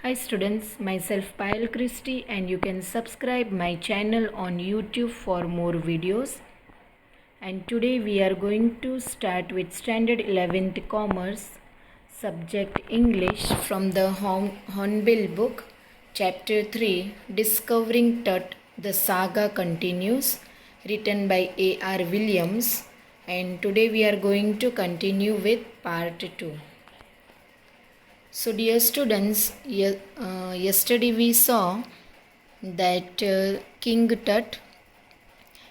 Hi students, myself Payal Christie and you can subscribe my channel on YouTube for more videos. And today we are going to start with Standard 11th Commerce, subject English from the Hornbill book, Chapter 3, Discovering Tut, the Saga Continues, written by A.R. Williams. And today we are going to continue with part 2. So dear students, yesterday we saw that King Tut,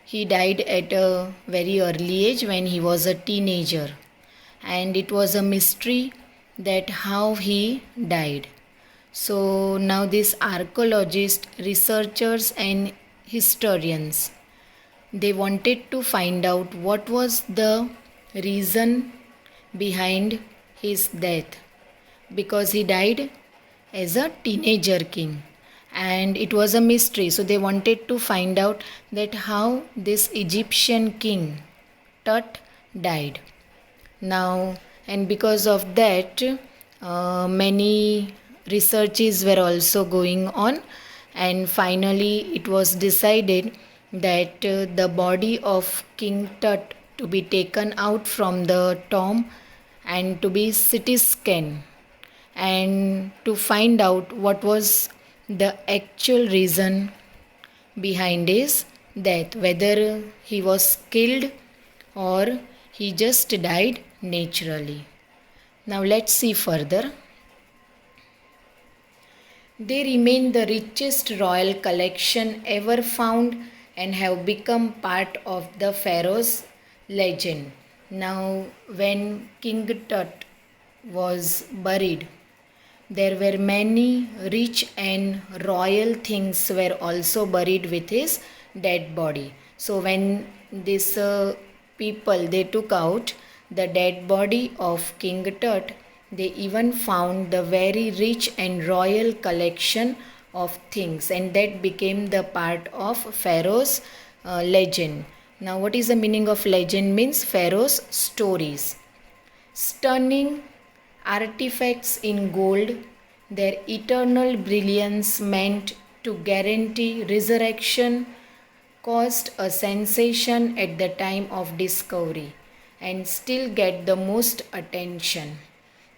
he died at a very early age when he was a teenager, and it was a mystery that how he died. So now these archaeologists, researchers and historians, they wanted to find out what was the reason behind his death, because he died as a teenager king and it was a mystery. So they wanted to find out that how this Egyptian king Tut died. Now, and because of that, many researches were also going on, and finally it was decided that the body of King Tut to be taken out from the tomb and to be CT scanned and to find out what was the actual reason behind his death, whether he was killed or he just died naturally. Now let's see further. They remain the richest royal collection ever found and have become part of the Pharaoh's legend. Now, when King Tut was buried, there were many rich and royal things were also buried with his dead body. So when this people, they took out the dead body of King Tut, they even found the very rich and royal collection of things, and that became the part of Pharaoh's legend. Now what is the meaning of legend? Means Pharaoh's stories. Stunning artifacts in gold, their eternal brilliance meant to guarantee resurrection, caused a sensation at the time of discovery and still get the most attention.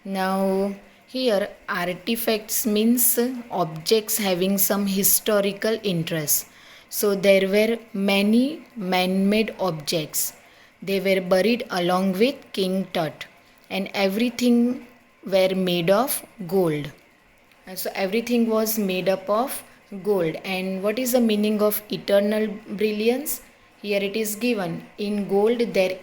Now here artifacts means objects having some historical interest. So there were many man-made objects. They were buried along with King Tut, and everything were made of gold. So everything was made up of gold. And what is the meaning of eternal brilliance? Here it is given, in gold their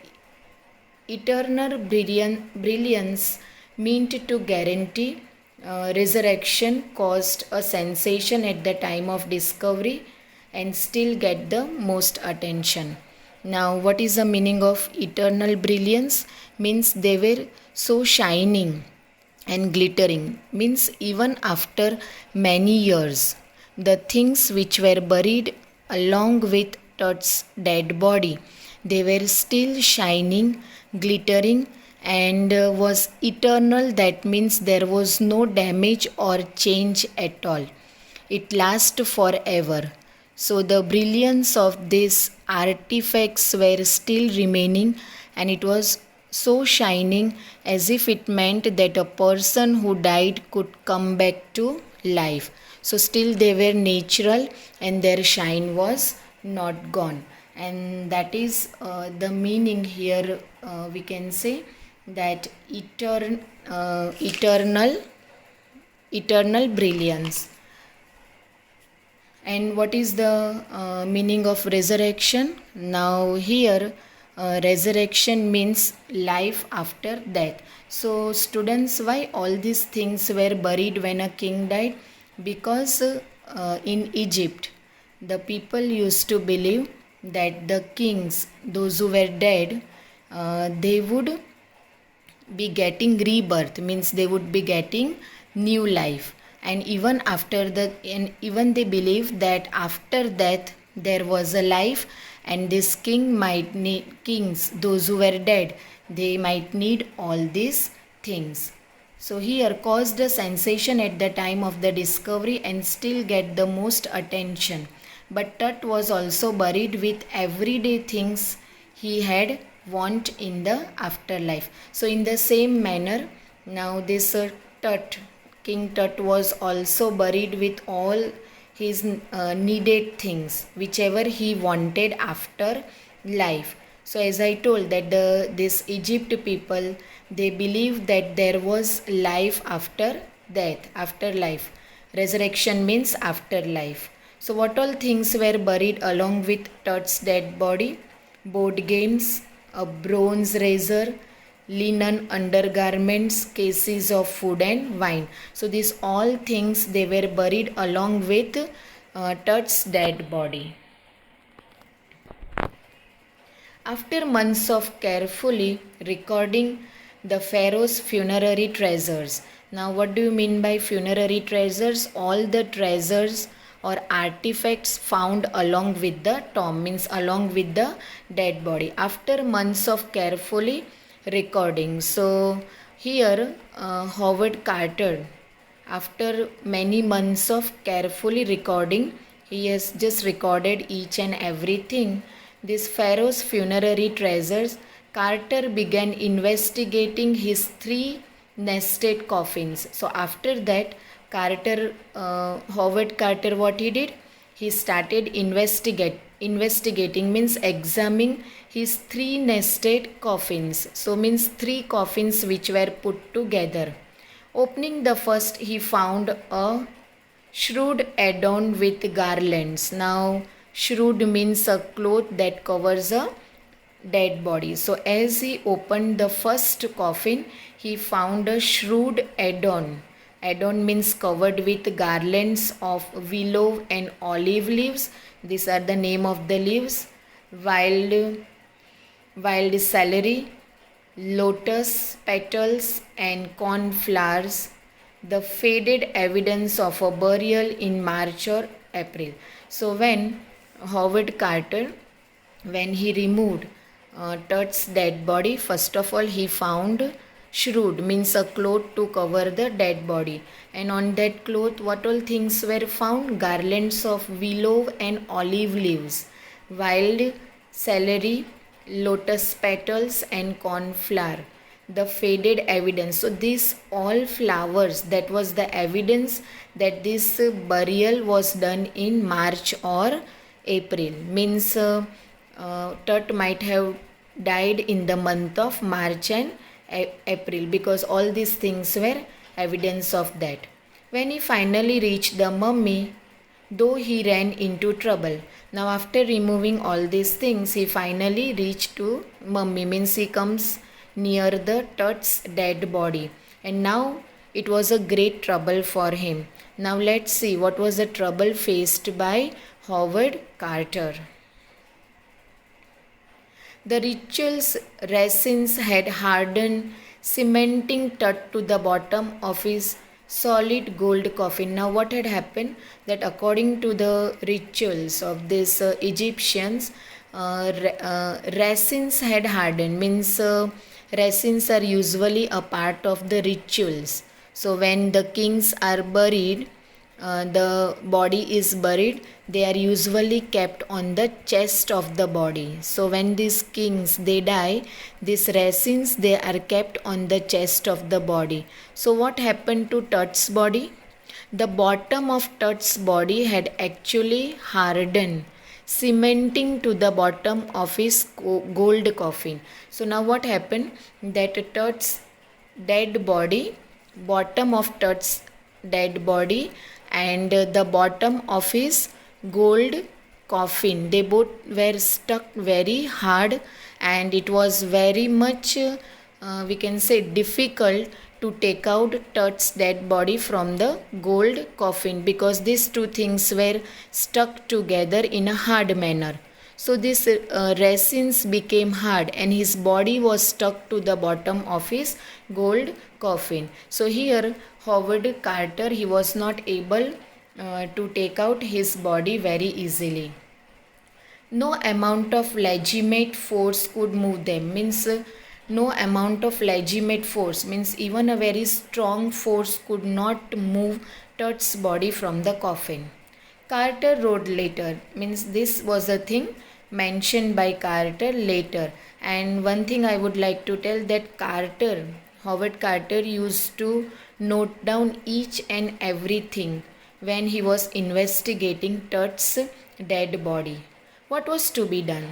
eternal brilliance meant to guarantee resurrection, caused a sensation at the time of discovery and still get the most attention. Now what is the meaning of eternal brilliance? Means they were so shining and glittering, means even after many years the things which were buried along with Tut's dead body, they were still shining, glittering, and was eternal. That means there was no damage or change at all. It lasts forever. So the brilliance of these artifacts were still remaining, and it was so shining as if it meant that a person who died could come back to life. So still they were natural and their shine was not gone. And that is the meaning here. We can say that eternal brilliance. And what is the meaning of resurrection? Now here resurrection means life after death. So students, why all these things were buried when a king died? Because in Egypt the people used to believe that the kings, those who were dead, they would be getting rebirth, means they would be getting new life. And even after even they believed that after death there was a life, and this king might need, kings, those who were dead, they might need all these things. So here caused a sensation at the time of the discovery and still get the most attention. But Tut was also buried with everyday things he had want in the afterlife. So in the same manner, now this Tut, King Tut was also buried with all his needed things, whichever he wanted after life. So as I told that this Egypt people, they believed that there was life after death, after life. Resurrection means afterlife. So what all things were buried along with Tut's dead body? Board games, a bronze razor, linen undergarments, cases of food and wine. So these all things they were buried along with Tut's dead body. After months of carefully recording the pharaoh's funerary treasures. Now, what do you mean by funerary treasures? All the treasures or artifacts found along with the tomb, means along with the dead body. After months of carefully recording. So, here Howard Carter, after many months of carefully recording, he has just recorded each and everything. This pharaoh's funerary treasures, Carter began investigating his 3 nested coffins. So after that, Howard Carter, what he did? He started investigating means examining his 3 nested coffins. So means 3 coffins which were put together. Opening the first, he found a shroud adorned with garlands. Now, shroud means a cloth that covers a dead body. So, as he opened the first coffin, he found a shroud adorned. Adorned means covered with garlands of willow and olive leaves. These are the name of the leaves. Wild celery, lotus petals and cornflowers, the faded evidence of a burial in March or April. So when Howard Carter, when he removed Tut's dead body, first of all he found shroud, means a cloth to cover the dead body, and on that cloth what all things were found? Garlands of willow and olive leaves, wild celery, lotus petals and cornflower, the faded evidence. So these all flowers, that was the evidence that this burial was done in March or April, means Tut might have died in the month of March and April, because all these things were evidence of that. When he finally reached the mummy, though he ran into trouble. Now after removing all these things, he finally reached to mummy, means he comes near the Tut's dead body, and now it was a great trouble for him. Now let's see what was the trouble faced by Howard Carter. The ritual's resins had hardened, cementing Tut to the bottom of his solid gold coffin. Now what had happened? That according to the rituals of these Egyptians, resins had hardened, means resins are usually a part of the rituals. So when the kings are buried, the body is buried, they are usually kept on the chest of the body. So when these kings they die, these resins they are kept on the chest of the body. So what happened to Tut's body? The bottom of Tut's body had actually hardened, cementing to the bottom of his gold coffin. So now what happened? That Tut's dead body, bottom of Tut's dead body and the bottom of his gold coffin, they both were stuck very hard, and it was very much we can say difficult to take out Tut's dead body from the gold coffin, because these two things were stuck together in a hard manner. So this resins became hard and his body was stuck to the bottom of his gold coffin. So here Howard Carter, he was not able to take out his body very easily. No amount of legitimate force could move them, means No amount of legitimate force, means even a very strong force could not move Tut's body from the coffin. Carter wrote later, means this was a thing mentioned by Carter later. And one thing I would like to tell, that Howard Carter used to note down each and everything when he was investigating Tut's dead body. What was to be done?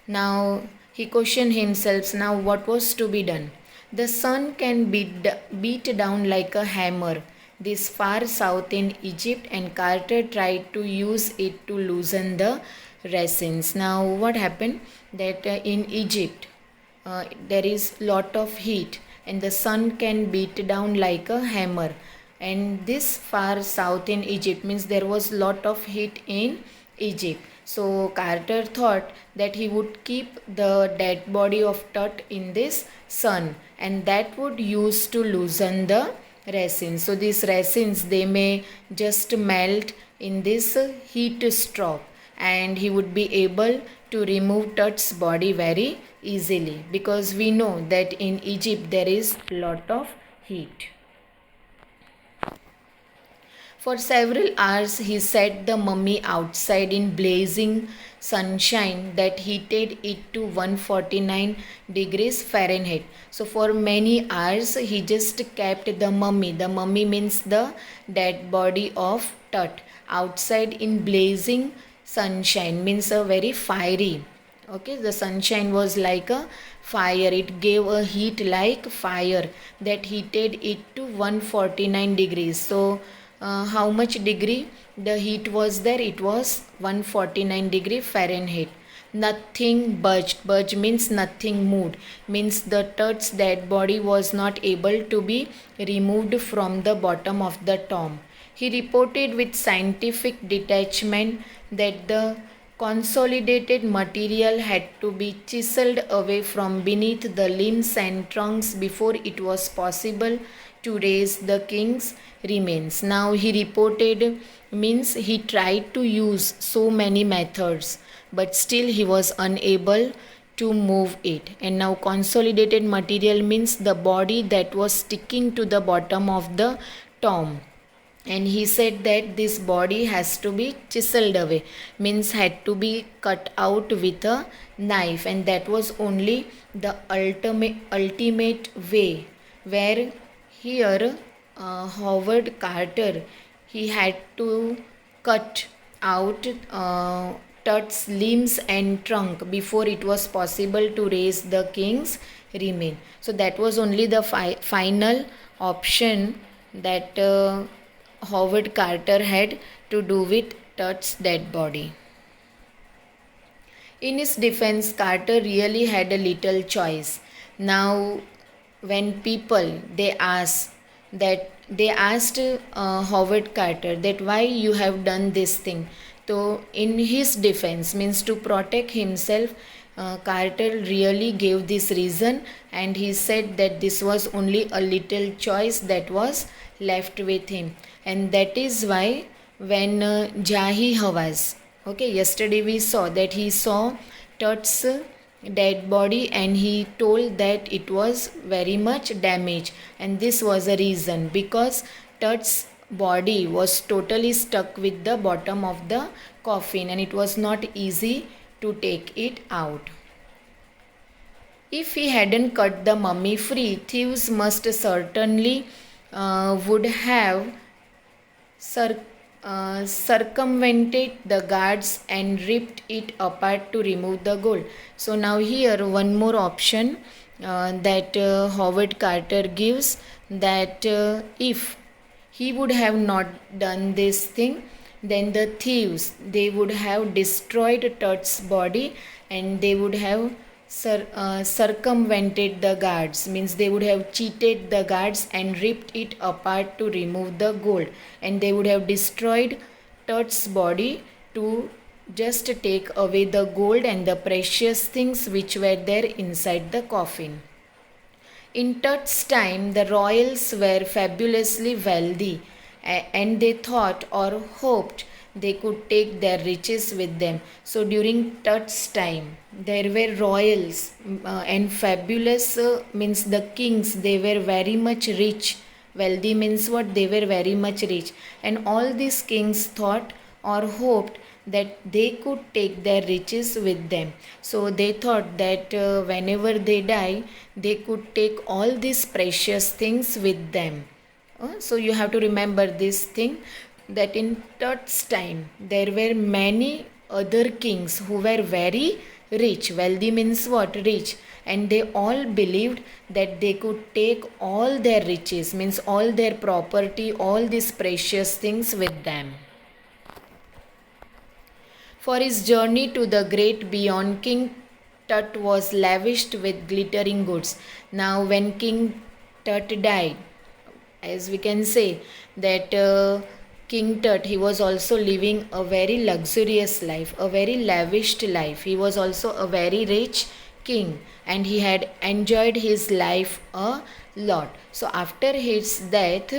Now he questioned himself, now what was to be done? The sun can beat down like a hammer this far south in Egypt, and Carter tried to use it to loosen the resins. Now what happened, that in Egypt there is lot of heat and the sun can beat down like a hammer, and this far south in Egypt means there was lot of heat in Egypt. So Carter thought that he would keep the dead body of Tut in this sun, and that would use to loosen the resins. So these resins, they may just melt in this heat stroke, and he would be able to remove Tut's body very easily, because we know that in Egypt there is lot of heat. For several hours he set the mummy outside in blazing sunshine that heated it to 149 degrees Fahrenheit. So for many hours he just kept the mummy. The mummy means the dead body of Tut outside in blazing sunshine, means a very fiery. Okay, the sunshine was like a fire. It gave a heat like fire that heated it to 149 degrees. So how much degree the heat was there? It was 149 degree Fahrenheit. Nothing budged. Budge means nothing moved. Means the Tut's dead body was not able to be removed from the bottom of the tomb. He reported with scientific detachment that the consolidated material had to be chiseled away from beneath the limbs and trunks before it was possible to raise the king's remains. Now he reported means he tried to use so many methods, but still he was unable to move it. And now consolidated material means the body that was sticking to the bottom of the tomb. And he said that this body has to be chiseled away, means had to be cut out with a knife, and that was only the ultimate way. Where here Howard Carter, he had to cut out Tut's limbs and trunk before it was possible to raise the king's remain. So that was only the final option that Howard Carter had to do with Tut's dead body. In his defense, Carter really had a little choice. Now when people they asked Howard Carter that why you have done this thing. So in his defense, means to protect himself, Carter really gave this reason, and he said that this was only a little choice that was left with him, and that is why when Jahi Hawaz, okay, yesterday we saw that he saw Tut's dead body and he told that it was very much damaged, and this was a reason because Tut's body was totally stuck with the bottom of the coffin and it was not easy to take it out. If he hadn't cut the mummy free, thieves must certainly would have circumvented the guards and ripped it apart to remove the gold. So now here one more option that Howard Carter gives, that if he would have not done this thing, then the thieves, they would have destroyed Tut's body and they would have circumvented the guards, means they would have cheated the guards and ripped it apart to remove the gold, and they would have destroyed Tut's body to just take away the gold and the precious things which were there inside the coffin. In Tut's time, the royals were fabulously wealthy and they thought or hoped they could take their riches with them. So during Tut's time, there were royals and fabulous means the kings. They were very much rich. Wealthy means what? They were very much rich, and all these kings thought or hoped that they could take their riches with them. So they thought that whenever they die, they could take all these precious things with them. So you have to remember this thing, that in Tut's time there were many other kings who were very rich. Wealthy means what? Rich. And they all believed that they could take all their riches, means all their property, all these precious things with them. For his journey to the great beyond, King Tut was lavished with glittering goods. Now, when King Tut died, as we can say that King Tut, he was also living a very luxurious life, a very lavished life. He was also a very rich king, and he had enjoyed his life a lot. So after his death,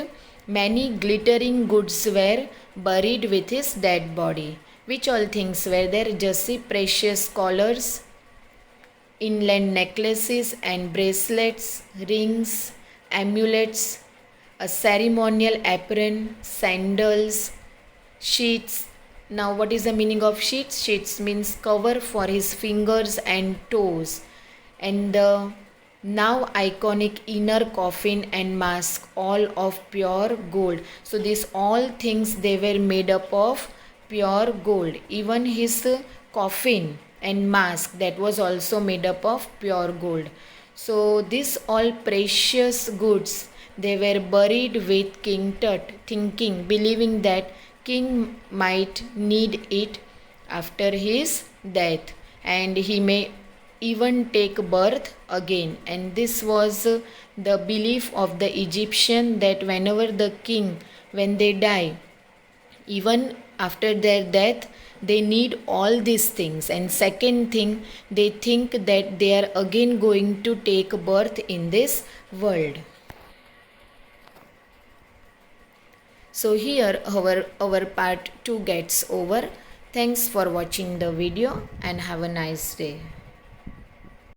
many glittering goods were buried with his dead body. Which all things were there? Just precious collars, inland necklaces and bracelets, rings, amulets, a ceremonial apron, sandals, sheets. Now, what is the meaning of sheets? Sheets means cover for his fingers and toes. And the now iconic inner coffin and mask, all of pure gold. So, these all things, they were made up of pure gold. Even his coffin and mask, that was also made up of pure gold. So, these all precious goods, they were buried with King Tut, thinking, believing that king might need it after his death, and he may even take birth again. And this was the belief of the Egyptian, that whenever the king, when they die, even after their death, they need all these things. And second thing, they think that they are again going to take birth in this world. So here our part 2 gets over. Thanks for watching the video and have a nice day.